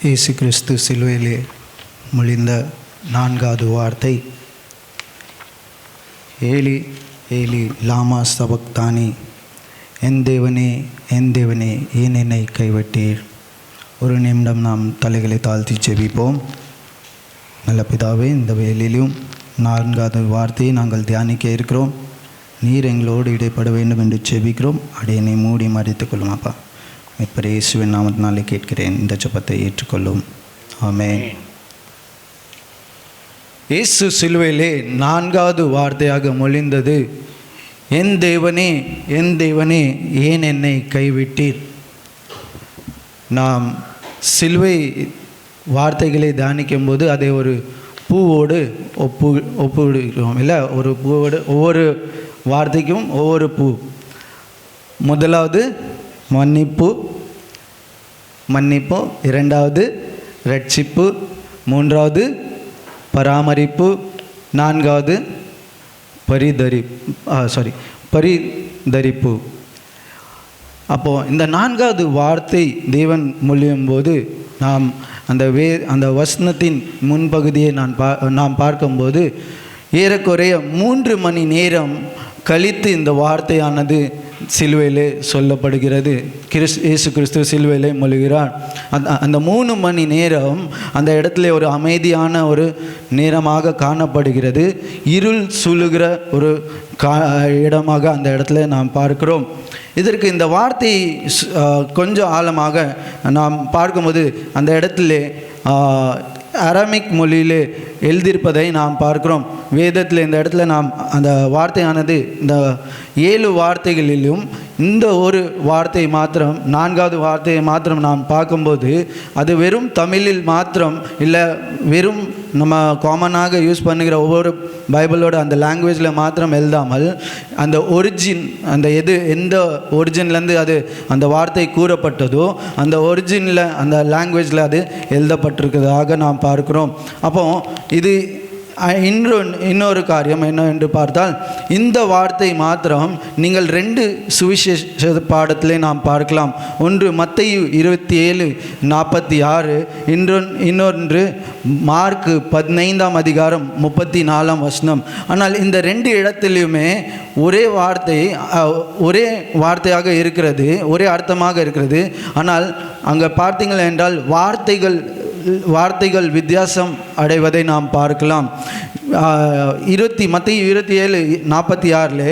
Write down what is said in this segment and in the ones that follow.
இயேசு கிறிஸ்து சிலுவையிலே மொழிந்த நான்காவது வார்த்தை, ஏலி ஏலி லாமா சபக்தானி, என் தேவனே என் தேவனே ஏன் என்னை கைவிட்டீர். ஒரு நிமிடம் நாம் தலைகளை தாழ்த்தி ஜெபிப்போம். நல்ல பிதாவே, இந்த வேளையிலும் நான்காவது வார்த்தையை நாங்கள் தியானிக்க இருக்கிறோம். நீர் எங்களோடு இடைப்பட வேண்டும் என்று ஜெபிக்கிறோம். அடியனை மூடி மறைத்துக் கொள்ளும் அப்பா. இப்ப இயேசுவின் நாமத்தினாலே கேட்கிறேன், இந்த ஜெபத்தை ஏற்றுக்கொள்ளும். ஆமென். இயேசு சிலுவையிலே நான்காவது வார்த்தையாக மொழிந்தது, என் தேவனே என் தேவனே ஏன் என்னை கைவிட்டீர். நாம் சிலுவை வார்த்தைகளை தியானிக்கும் போது அதை ஒரு பூவோடு ஒப்புடுகிறோம் இல்லை? ஒரு பூவோடு ஒவ்வொரு வார்த்தைக்கும் ஒவ்வொரு பூ. முதலாவது மன்னிப்பு, இரண்டாவது ரட்சிப்பு, மூன்றாவது பராமரிப்பு, நான்காவது பரிதரிப்பு. அப்போது இந்த நான்காவது வார்த்தை தேவன் மொழியும் போது நாம் அந்த வசனத்தின் முன்பகுதியை நாம் பார்க்கும்போது ஏறக்குறைய 3 மணி நேரம் கழித்து இந்த வார்த்தையானது சிலுவையிலே சொல்லப்படுகிறது. இயேசு கிறிஸ்து சிலுவையிலே மொழிகிறார். அந்த 3 மணி நேரம் அந்த இடத்துல ஒரு அமைதியான ஒரு நேரமாக காணப்படுகிறது. இருள் சூழுகிற ஒரு இடமாக அந்த இடத்துல நாம் பார்க்கிறோம். இதற்கு இந்த வார்த்தை கொஞ்சம் ஆழமாக நாம் பார்க்கும்போது அந்த இடத்துல அரமிக் மொழியிலே எழுதியிருப்பதை நாம் பார்க்கிறோம். வேதத்தில் இந்த இடத்துல நாம் அந்த வார்த்தையானது இந்த 7 வார்த்தைகளிலும் இந்த ஒரு வார்த்தை மாத்திரம், நான்காவது வார்த்தையை மாத்திரம் நாம் பார்க்கும்போது அது வெறும் தமிழில் மாத்திரம் இல்லை, வெறும் நம்ம காமனாக யூஸ் பண்ணுகிற ஒவ்வொரு பைபிளோட அந்த லாங்குவேஜில் மாத்திரம் எழுதாமல் அந்த எந்த ஒரிஜின்லேருந்து அது அந்த வார்த்தை கூறப்பட்டதோ அந்த ஒரிஜினில் அந்த லாங்குவேஜில் அது எழுதப்பட்டிருக்கிறதாக நாம் பார்க்கிறோம். அப்போ இது இன்னொரு காரியம் என்ன என்று பார்த்தால், இந்த வார்த்தை மாத்திரம் நீங்கள் 2 சுவிசேஷ பாடத்திலே நாம் பார்க்கலாம். ஒன்று மத்தேயு 27:46, இன்னொன்று மார்க்கு 15ஆம் அதிகாரம் 34ஆம் வசனம். ஆனால் இந்த 2 இடத்திலுமே ஒரே வார்த்தையாக இருக்கிறது, ஒரே அர்த்தமாக இருக்கிறது. ஆனால் அங்கே பார்த்தீங்கள் என்றால் வார்த்தைகள் வித்தியாசம் அடைவதை நாம் பார்க்கலாம். மத்தேயு 27:46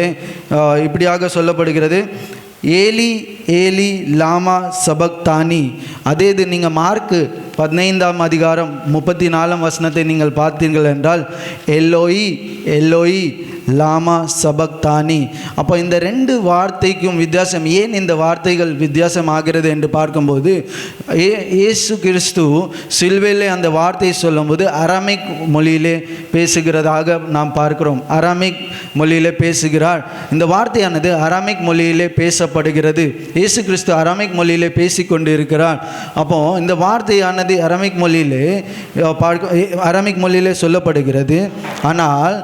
இப்படியாக சொல்லப்படுகிறது, ஏலி ஏலி லாமா சபக்தானி. அதே இது நீங்கள் மார்க்கு 15ஆம் அதிகாரம் 34ஆம் வசனத்தை நீங்கள் பார்த்தீர்கள் என்றால் எல்லோயி எல்லோயி லாமா சபக்தானி. அப்போ இந்த 2 வார்த்தைக்கும் வித்தியாசம். ஏன் இந்த வார்த்தைகள் வித்தியாசம் ஆகிறது என்று பார்க்கும்போது, இயேசு கிறிஸ்து சிலுவையிலே அந்த வார்த்தையை சொல்லும்போது அரமிக் மொழியிலே பேசுகிறதாக நாம் பார்க்கிறோம். அரமிக் மொழியிலே பேசுகிறார். இந்த வார்த்தையானது அரமிக் மொழியிலே பேசப்படுகிறது. இயேசு கிறிஸ்து அரமிக் மொழியிலே பேசி கொண்டு இருக்கிறார். அப்போ இந்த வார்த்தையானது அரமிக் மொழியிலே சொல்லப்படுகிறது. ஆனால்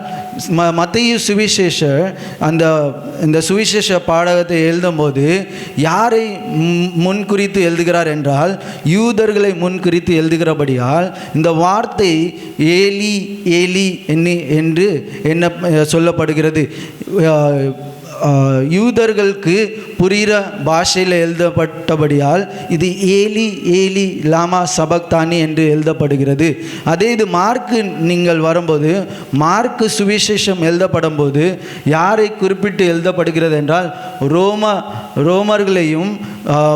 மத்தேயு சுவிசேஷர் இந்த சுவிசேஷ பாடகத்தை எழுதும்போது யாரை முன்குறித்து எழுதுகிறார் என்றால், யூதர்களை முன்குறித்து எழுதுகிறபடியால் இந்த வார்த்தை ஏலி ஏலி என்று என்ன சொல்லப்படுகிறது, யூதர்களுக்கு புரிகிற பாஷையில் எழுதப்பட்டபடியால் இது ஏலி ஏலி லாமா சபக்தானி என்று எழுதப்படுகிறது. அதே இது மார்க்கு நீங்கள் வரும்போது, மார்க்கு சுவிசேஷம் எழுதப்படும் போது யாரை குறிப்பிட்டு எழுதப்படுகிறது என்றால், ரோமர்களையும்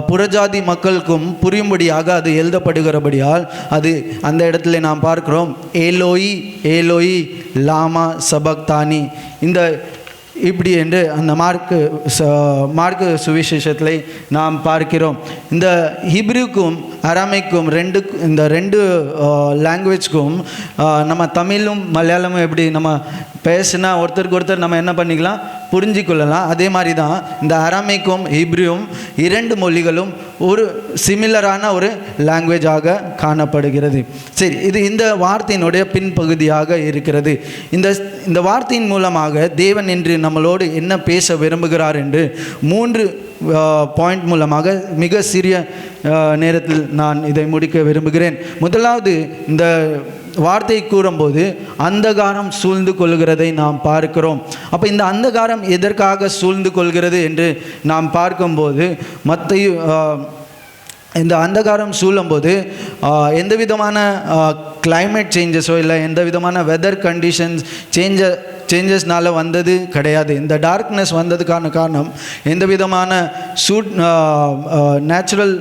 புறஜாதி மக்களுக்கும் புரியும்படியாக அது எழுதப்படுகிறபடியால் அது அந்த இடத்துல நாம் பார்க்கிறோம் ஏலோயி ஏலோயி லாமா சபக்தானி இந்த இப்படி என்று அந்த மார்க்கு சுவிசேஷத்தில் நாம் பார்க்கிறோம். இந்த ஹிப்ருக்கும் அரமைக்கும் இந்த 2 லாங்குவேஜ்க்கும் நம்ம தமிழும் மலையாளமும் எப்படி நம்ம பேசுனா ஒருத்தருக்கு ஒருத்தர் நம்ம என்ன பண்ணிக்கலாம், புரிஞ்சு கொள்ளலாம். அதே மாதிரி தான் இந்த அரமைக்கும் ஹீப்ரியும் 2 மொழிகளும் ஒரு சிமிலரான ஒரு லாங்குவேஜாக காணப்படுகிறது. சரி, இது இந்த வார்த்தையினுடைய பின்பகுதியாக இருக்கிறது. இந்த வார்த்தையின் மூலமாக தேவன் என்று நம்மளோடு என்ன பேச விரும்புகிறார் என்று 3 பாயிண்ட் மூலமாக மிக சிறிய நேரத்தில் நான் இதை முடிக்க விரும்புகிறேன். முதலாவது, இந்த வார்த்தை கூறும்போது அந்தகாரம் சூழ்ந்து கொள்கிறதை நாம் பார்க்கிறோம். அப்போ இந்த அந்தகாரம் எதற்காக சூழ்ந்து கொள்கிறது என்று நாம் பார்க்கும்போது, இந்த அந்தகாரம் சூழும்போது எந்த விதமான கிளைமேட் சேஞ்சஸோ இல்லை எந்த விதமான வெதர் கண்டிஷன்ஸ் சேஞ்சஸ்னால வந்தது கிடையாது. இந்த டார்க்னஸ் வந்ததுக்கான காரணம் எந்த விதமான நேச்சுரல்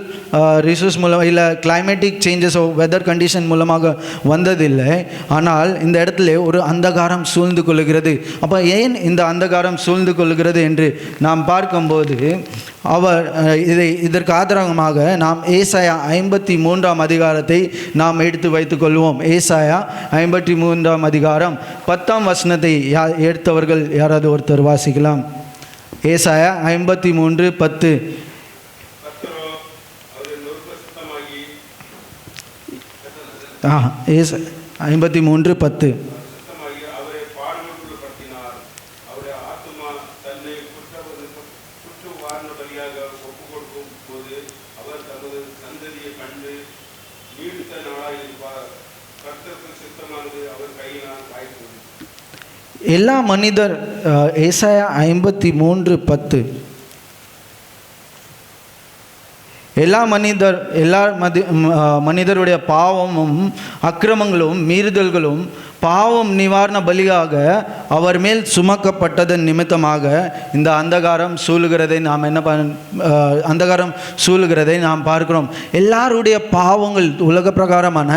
ரிசோர்ஸ் மூலம் இல்லை கிளைமேட்டிக் சேஞ்சஸோ வெதர் கண்டிஷன் மூலமாக வந்ததில்லை. ஆனால் இந்த இடத்துல ஒரு அந்தகாரம் சூழ்ந்து கொள்கிறது. அப்போ ஏன் இந்த அந்தகாரம் சூழ்ந்து கொள்கிறது என்று நாம் பார்க்கும்போது, இதற்கு ஆதாரமாக நாம் ஏசாயா 53ஆம் அதிகாரத்தை நாம் எடுத்து வைத்துக் கொள்வோம். ஏசாயா 53ஆம் அதிகாரம் 10ஆம் வசனத்தை எடுத்தவர்கள் யாராவது ஒருத்தர் வாசிக்கலாம். ஏசாயா 53:10. ஏச 53:10. எல்லா மனிதர் ஏசாயா 53:10. எல்லா மனிதருடைய பாவமும் அக்கிரமங்களும் மீறுதல்களும் பாவம் நிவாரண பலியாக அவர் மேல் சுமக்கப்பட்டதன் நிமித்தமாக இந்த அந்தகாரம் சூழுகிறதை நாம் பார்க்கிறோம். எல்லாருடைய பாவங்கள் உலக பிரகாரமான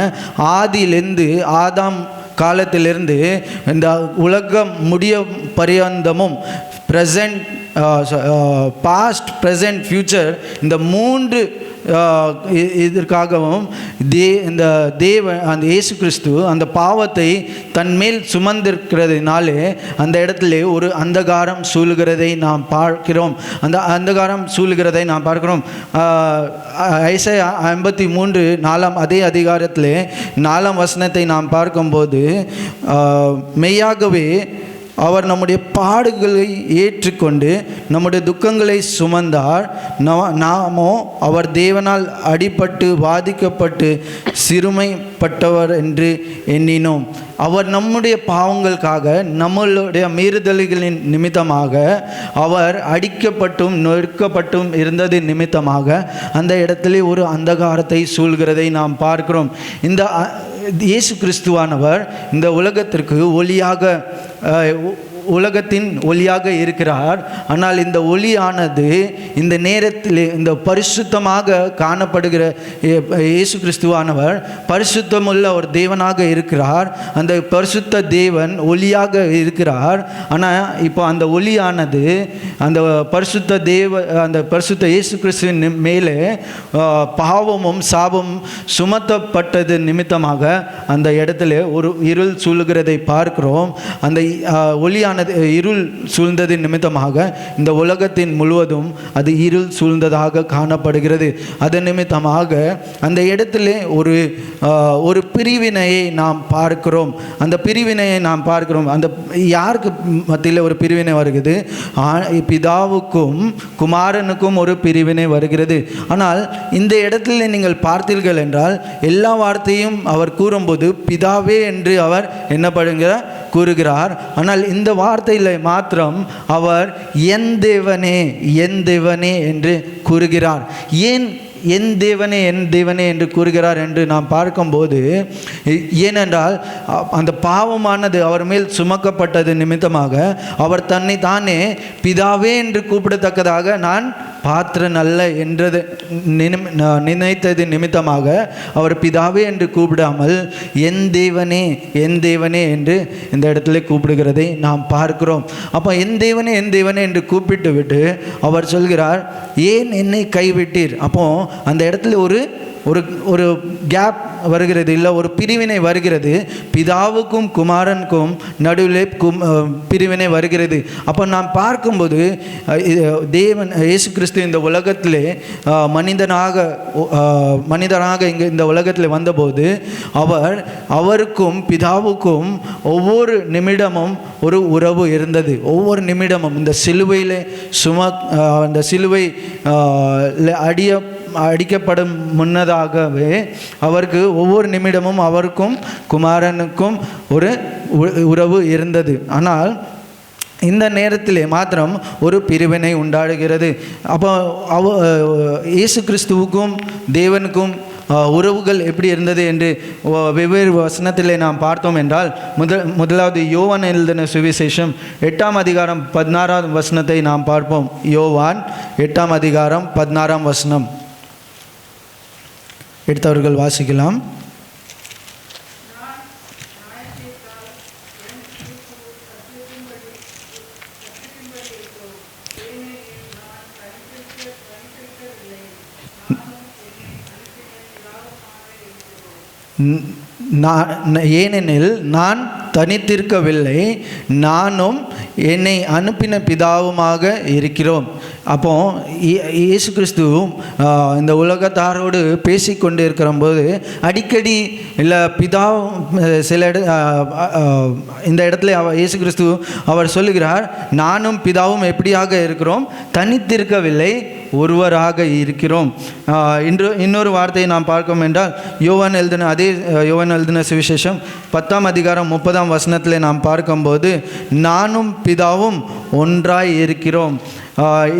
ஆதியிலிருந்து ஆதாம் காலத்திலிருந்து இந்த உலகம் முடிய பரியந்தமும் ப்ரெசன்ட், பாஸ்ட், ப்ரெசன்ட், ஃப்யூச்சர், இந்த 3 இதற்காகவும் இந்த அந்த இயேசு கிறிஸ்து அந்த பாவத்தை தன்மேல் சுமந்திருக்கிறதுனாலே அந்த இடத்துல ஒரு அந்தகாரம் சூழுகிறதை நாம் பார்க்கிறோம். அந்த அந்தகாரம் சூழுகிறதை நாம் பார்க்கிறோம். ஏசாயா 53:4 அதே அதிகாரத்திலே 4ஆம் வசனத்தை நாம் பார்க்கும்போது, மெய்யாகவே அவர் நம்முடைய பாடுகளை ஏற்றுக்கொண்டு நம்முடைய துக்கங்களை சுமந்தார், நாமோ அவர் தேவனால் அடிபட்டு வாதிக்கப்பட்டு சிறுமைப்பட்டவர் என்று எண்ணினோம். அவர் நம்முடைய பாவங்களுக்காக நம்மளுடைய மீறுதல்களின் நிமித்தமாக அவர் அடிக்கப்பட்டும் நொறுக்கப்பட்டும் இருந்தது நிமித்தமாக அந்த இடத்துல ஒரு அந்தகாரத்தை சூழ்கிறதை நாம் பார்க்கிறோம். இந்த இயேசு கிறிஸ்துவானவர் இந்த உலகத்திற்கு உலகத்தின் ஒளியாக இருக்கிறார். ஆனால் இந்த ஒளியானது இந்த நேரத்தில் இந்த பரிசுத்தமாக காணப்படுகிற இயேசு கிறிஸ்துவானவர் பரிசுத்தமுள்ள ஒரு தேவனாக இருக்கிறார். அந்த பரிசுத்த தேவன் ஒளியாக இருக்கிறார். ஆனால் இப்போ அந்த ஒளியானது அந்த பரிசுத்த இயேசு கிறிஸ்துவின் மேலே பாவமும் சாபமும் சுமத்தப்பட்டது நிமித்தமாக அந்த இடத்துல ஒரு இருள் சூழுகிறதை பார்க்கிறோம். அந்த ஒளியானது இருள் சூழ்ந்தது நிமித்தமாக இந்த உலகத்தின் முழுவதும் அது இருள் சூழ்ந்ததாக காணப்படுகிறது. அதன் நிமித்தமாக அந்த இடத்துல ஒரு பிரிவினையை நாம் பார்க்கிறோம். அந்த பிரிவினையை நாம் பார்க்கிறோம். அந்த யாருக்கு மத்தியில் ஒரு பிரிவினை வருகிறது? பிதாவுக்கும் குமாரனுக்கும் ஒரு பிரிவினை வருகிறது. ஆனால் இந்த இடத்துல நீங்கள் பார்த்தீர்கள் என்றால் எல்லா வார்த்தையும் அவர் கூறும்போது பிதாவே என்று அவர் என்ன பண்ணுகிறார்? கூறுகிறார். ஆனால் இந்த வார்த்தையில் மாத்திரம் அவர் என் தேவனே என் தேவனே என்று கூறுகிறார். ஏன் என் தேவனே என் தேவனே என்று கூறுகிறார் என்று நாம் பார்க்கும்போது, ஏனென்றால் அந்த பாவமானது அவர் மேல் சுமக்கப்பட்டது நிமித்தமாக அவர் தன்னை தானே பிதாவே என்று கூப்பிடத்தக்கதாக நான் பாத்திரன் அல்ல என்றது நினைத்தது நிமித்தமாக அவர் பிதாவே என்று கூப்பிடாமல் என் தேவனே என் தேவனே என்று இந்த இடத்துல கூப்பிடுகிறதை நாம் பார்க்கிறோம். அப்போ என் தேவனே என்று கூப்பிட்டு விட்டு அவர் சொல்கிறார், ஏன் என்னை கைவிட்டீர்? அப்போ அந்த இடத்துல ஒரு ஒரு கேப் வருகிறது, இல்லை ஒரு பிரிவினை வருகிறது. பிதாவுக்கும் குமாரனுக்கும் நடுவிலே பிரிவினை வருகிறது. அப்போ நாம் பார்க்கும்போது தேவன் இயேசு கிறிஸ்து இந்த உலகத்திலே மனிதனாக இங்கே இந்த உலகத்தில் வந்தபோது அவருக்கும் பிதாவுக்கும் ஒவ்வொரு நிமிடமும் ஒரு உறவு இருந்தது. ஒவ்வொரு நிமிடமும் இந்த சிலுவையிலே அந்த சிலுவை அடிக்கப்படும் முன்னதாகவே அவருக்கு ஒவ்வொரு நிமிடமும் அவருக்கும் குமாரனுக்கும் ஒரு உறவு இருந்தது. ஆனால் இந்த நேரத்திலே மாத்திரம் ஒரு பிரிவினை உண்டாடுகிறது. அப்போ இயேசு கிறிஸ்துவுக்கும் தேவனுக்கும் உறவுகள் எப்படி இருந்தது என்று வெவ்வேறு வசனத்திலே நாம் பார்த்தோம் என்றால், முதலாவது யோவான் எழுதின சுவிசேஷம் 8ஆம் அதிகாரம் 16ஆம் வசனத்தை நாம் பார்ப்போம். யோவான் 8ஆம் அதிகாரம் 16ஆம் வசனம். எடுத்தவர்கள் வாசிக்கலாம். ஏனெனில் நான் தனித்திருக்கவில்லை, நானும் என்னை அனுப்பின பிதாவுமாக இருக்கிறோம். அப்போ இயேசு கிறிஸ்துவும் இந்த உலகத்தாரோடு பேசிக்கொண்டு இருக்கிறபோது அடிக்கடி இல்லை பிதாவும் சில இந்த இடத்துல இயேசு கிறிஸ்து அவர் சொல்லுகிறார், நானும் பிதாவும் எப்படியாக இருக்கிறோம், தனித்திருக்கவில்லை, ஒருவராக இருக்கிறோம். இன்னொரு வார்த்தையை நாம் பார்க்கும் என்றால் யோவான் எழுதின சுவிசேஷம் 10ஆம் அதிகாரம் 30ஆம் வசனத்தில் நாம் பார்க்கும்போது நானும் பிதாவும் ஒன்றாய் இருக்கிறோம்.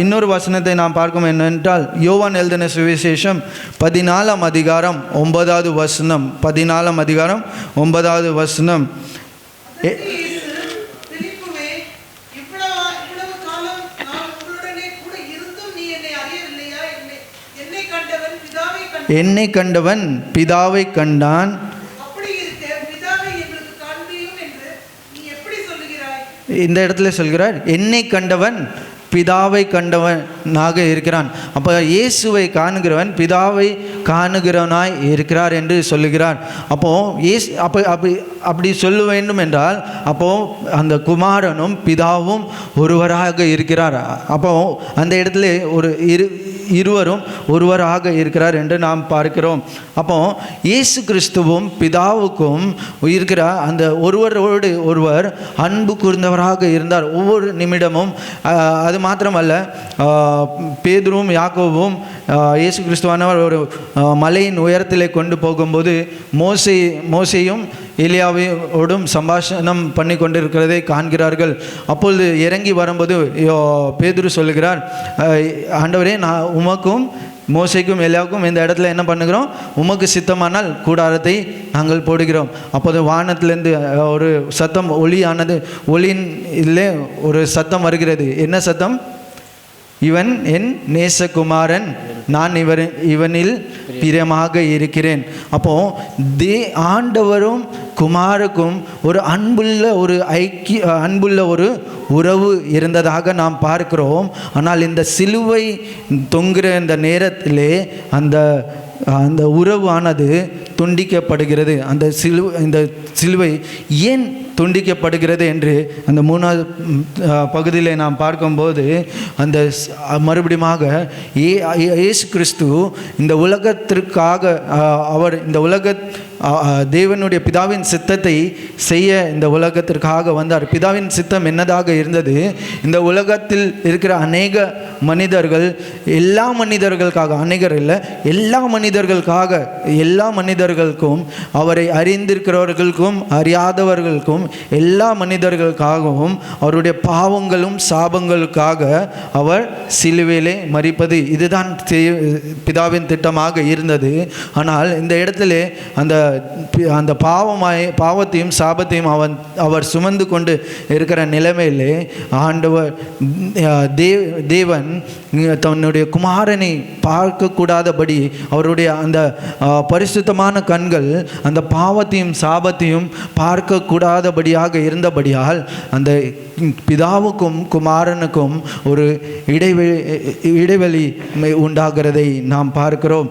இன்னொரு வசனத்தை நாம் பார்க்கும் என்னென்றால் யோவான் எழுதின சுவிசேஷம் 14ஆம் அதிகாரம் 9வது வசனம். 14ஆம் அதிகாரம் 9வது வசனம். என்னை கண்டவன் பிதாவை கண்டான். இந்த இடத்துல சொல்கிறார், என்னை கண்டவன் பிதாவை கண்டவனாக இருக்கிறான். அப்போ இயேசுவை காணுகிறவன் பிதாவை காணுகிறவனாய் இருக்கிறார் என்று சொல்லுகிறார். அப்படி சொல்ல வேண்டும் என்றால் அந்த குமாரனும் பிதாவும் ஒருவராக இருக்கிறார். அந்த இடத்துல இருவரும் ஒருவராக இருக்கிறார் என்று நாம் பார்க்கிறோம். இயேசு கிறிஸ்துவும் பிதாவுக்கும் இருக்கிற அந்த ஒருவரோடு ஒருவர் அன்பு கூர்ந்தவராக இருந்தார் ஒவ்வொரு நிமிடமும். அது மாத்திரமல்ல, பேதுருவும் யாக்கோவும் இயேசு கிறிஸ்துவானவர் ஒரு மலையின் உயரத்திலே கொண்டு போகும்போது மோசேயும் எலியாவோடும் சம்பாஷணம் பண்ணி கொண்டிருக்கிறதை காண்கிறார்கள். அப்பொழுது இறங்கி வரும்போது பேதுரு சொல்லுகிறார், ஆண்டவரே, நான் உமக்கும் மோசைக்கும் எலியாவுக்கும் இந்த இடத்துல என்ன பண்ணுகிறோம், உமக்கு சித்தமானால் கூடாரத்தை நாங்கள் போடுகிறோம். அப்போது வானத்திலேருந்து ஒரு சத்தம் ஒளியின் இதிலே ஒரு சத்தம் வருகிறது. என்ன சத்தம்? இவன் என் நேசகுமாரன், நான் இவனில் பிரியமாக இருக்கிறேன். ஆண்டவரும் குமாருக்கும் ஒரு அன்புள்ள ஒரு உறவு இருந்ததாக நாம் பார்க்கிறோம். ஆனால் இந்த சிலுவை தொங்குகிற இந்த நேரத்திலே அந்த உறவானது துண்டிக்கப்படுகிறது. இந்த சிலுவை ஏன் துண்டிக்கப்படுகிறது என்று அந்த 3வது பகுதியில் நாம் பார்க்கும்போது மறுபடியுமாக இயேசு கிறிஸ்து இந்த உலகத்திற்காக அவர் இந்த தேவனுடைய பிதாவின் சித்தத்தை செய்ய இந்த உலகத்திற்காக வந்தார். பிதாவின் சித்தம் என்னதாக இருந்தது? இந்த உலகத்தில் இருக்கிற அநேக மனிதர்கள், எல்லா மனிதர்களுக்காக, அநேகர் இல்லை, எல்லா மனிதர்களுக்கும், அவரை அறிந்திருக்கிறவர்களுக்கும் அறியாதவர்களுக்கும் எல்லா மனிதர்களுக்காகவும் அவருடைய பாவங்களும் சாபங்களுக்காக அவர் சிலுவையிலே மரிப்பது, இதுதான் பிதாவின் திட்டமாக இருந்தது. ஆனால் இந்த இடத்துல அந்த அந்த பாவத்தையும் சாபத்தையும் அவர் சுமந்து கொண்டு இருக்கிற நிலைமையிலே ஆண்டவர் தேவன் தன்னுடைய குமாரனை பார்க்கக்கூடாதபடி அவருடைய அந்த பரிசுத்தமான கண்கள் அந்த பாவத்தையும் சாபத்தையும் பார்க்கக்கூடாதபடியாக இருந்தபடியால் அந்த பிதாவுக்கும் குமாரனுக்கும் ஒரு இடைவெளி உண்டாகிறதை நாம் பார்க்கிறோம்.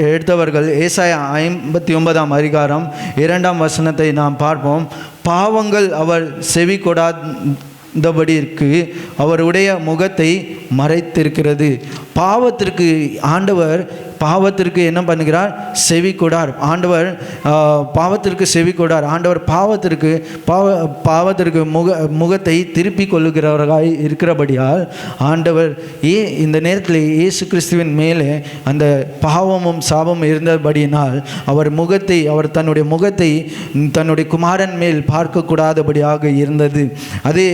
எடுத்தவர்கள் ஏசாயா 59ஆம் அதிகாரம் 2ஆம் வசனத்தை நாம் பார்ப்போம். பாவங்கள் அவர் செவி கொடாதபடிக்கு அவருடைய முகத்தை மறைத்திருக்கிறது. பாவத்திற்கு ஆண்டவர் என்ன பண்ணுகிறார்? செவி கொடார். ஆண்டவர் பாவத்திற்கு செவி கொடார். ஆண்டவர் பாவத்திற்கு முகத்தை திருப்பி கொள்ளுகிறவராய் இருக்கிறபடியால் ஆண்டவர் இந்த நேரத்தில் இயேசு கிறிஸ்துவின் மேலே அந்த பாவமும் சாபமும் இருந்தபடியினால் அவர் தன்னுடைய முகத்தை தன்னுடைய குமாரன் மேல் பார்க்கக்கூடாதபடியாக இருந்தது. அதே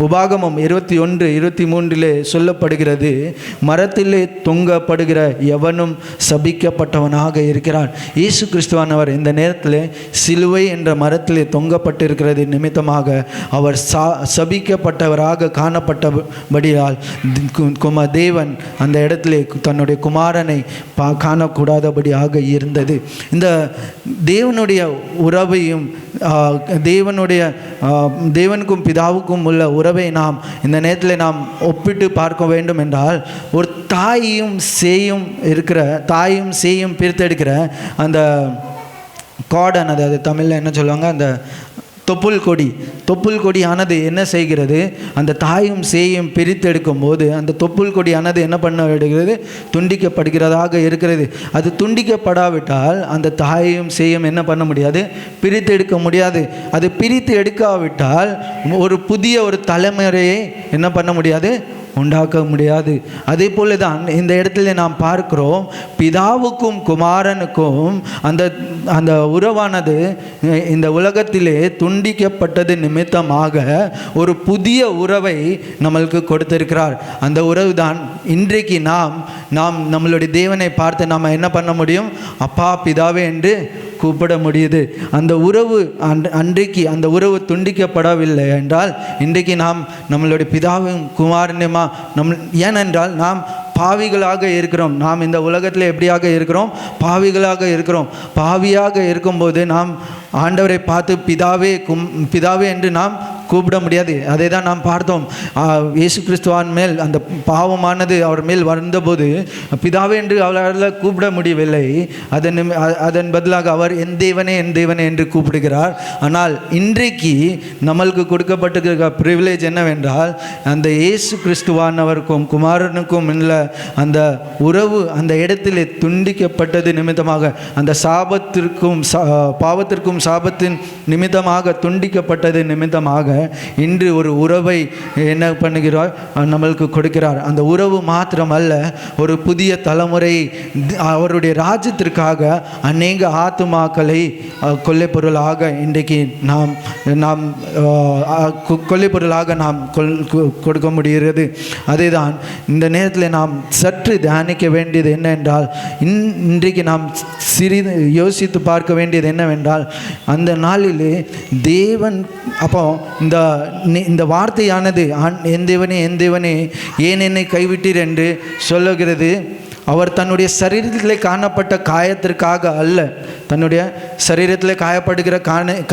உபாகமம் 21:23 சொல்லப்படுகிறது, மரத்திலே தொங்கப்படுகிற எவனும் சபிக்கப்பட்டவனாக இருக்கிறான். இயேசு கிறிஸ்துவானவர் இந்த நேரத்தில் சிலுவை என்ற மரத்திலே தொங்கப்பட்டிருக்கிறது நிமித்தமாக அவர் சபிக்கப்பட்டவராக காணப்பட்டபடியால் தேவன் அந்த இடத்திலே தன்னுடைய குமாரனை காணக்கூடாதபடியாக இருந்தது. இந்த தேவனுடைய உறவையும் தேவனுக்கும் பிதாவுக்கும் உள்ள உறவை நாம் இந்த நேரத்தில் நாம் ஒப்பிட்டு பார்க்க வேண்டும் என்றால், ஒரு தாயும் சேயும் பிரித்தெடுக்கிற அந்த கார்டன், அதாவது தமிழில் என்ன சொல்லுவாங்க, அந்த தொப்புள் கொடியானது என்ன செய்கிறது? அந்த தாயும் சேயும் பிரித்தெடுக்கும் போது அந்த தொப்புள் கொடியானது என்ன பண்ண விடுகிறது? துண்டிக்கப்படுகிறதாக இருக்கிறது. அது துண்டிக்கப்படாவிட்டால் அந்த தாயும் சேயும் என்ன பண்ண முடியாது? பிரித்து எடுக்க முடியாது. அது பிரித்து எடுக்காவிட்டால் ஒரு புதிய ஒரு தலைமுறையை என்ன பண்ண முடியாது? உண்டாக்க முடியாது. அதே போல தான் இந்த இடத்துல நாம் பார்க்கிறோம், பிதாவுக்கும் குமாரனுக்கும் அந்த உறவானது இந்த உலகத்திலே துண்டிக்கப்பட்டது நிமித்தமாக ஒரு புதிய உறவை நம்மளுக்கு கொடுத்திருக்கிறார். அந்த உறவு தான் இன்றைக்கு நாம் நம்மளுடைய தேவனை பார்த்து நாம் என்ன பண்ண முடியும்? அப்பா பிதாவே என்று கூப்பிட முடியுது. அந்த உறவு அன்றைக்கு அந்த உறவு துண்டிக்கப்படவில்லை என்றால் இன்றைக்கு நாம் நம்மளுடைய பிதாவும் குமாரனுமா ஏனென்றால் நாம் பாவிகளாக இருக்கிறோம். நாம் இந்த உலகத்தில் எப்படியாக இருக்கிறோம்? பாவிகளாக இருக்கிறோம். பாவியாக இருக்கும்போது நாம் ஆண்டவரை பார்த்து பிதாவே என்று நாம் கூப்பிட முடியாது. அதை தான் நாம் பார்த்தோம். இயேசு கிறிஸ்துவான் மேல் அந்த பாவமானது அவர் மேல் வந்தபோது பிதாவே என்று அவரால் கூப்பிட முடியவில்லை. அதன் பதிலாக அவர் என் தேவனே என்று கூப்பிடுகிறார். ஆனால் இன்றைக்கு நம்மளுக்கு கொடுக்கப்பட்டிருக்கிற ப்ரிவிலேஜ் என்னவென்றால், அந்த இயேசு கிறிஸ்துவானவருக்கும் குமாரனுக்கும் உள்ள அந்த உறவு அந்த இடத்திலே துண்டிக்கப்பட்டது நிமித்தமாக, அந்த பாவத்திற்கும் சாபத்தின் நிமித்தமாக துண்டிக்கப்பட்டது நிமித்தமாக இன்று ஒரு உறவை என்ன பண்ணுகிறார்? நம்மளுக்கு கொடுக்கிறார். அந்த உறவு மாத்திரமல்ல, ஒரு புதிய தலைமுறை அவருடைய ராஜ்யத்திற்காக அநேக ஆத்துமாக்களை கொள்ளைப்பொருளாக இன்றைக்கு நாம் கொள்ளைப்பொருளாக நாம் கொடுக்க முடிகிறது. அதே தான் இந்த நேரத்தில் நாம் சற்று தியானிக்க வேண்டியது என்னவென்றால், இன்றைக்கு நாம் சிறிது யோசித்து பார்க்க வேண்டியது என்னவென்றால், அந்த நாளிலே தேவன் அப்போ இந்த வார்த்தையானது என் தேவனே ஏன் என்னை கைவிட்டீர் என்று சொல்லுகிறது. அவர் தன்னுடைய சரீரத்தில் காணப்பட்ட காயத்திற்காக அல்ல, தன்னுடைய சரீரத்தில் காயப்படுகிற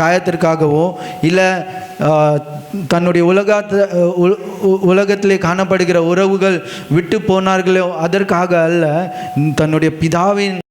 காயத்திற்காகவோ இல்லை தன்னுடைய உலகத்திலே காணப்படுகிற உறவுகள் விட்டு போனார்களோ அதற்காக அல்ல, தன்னுடைய பிதாவின்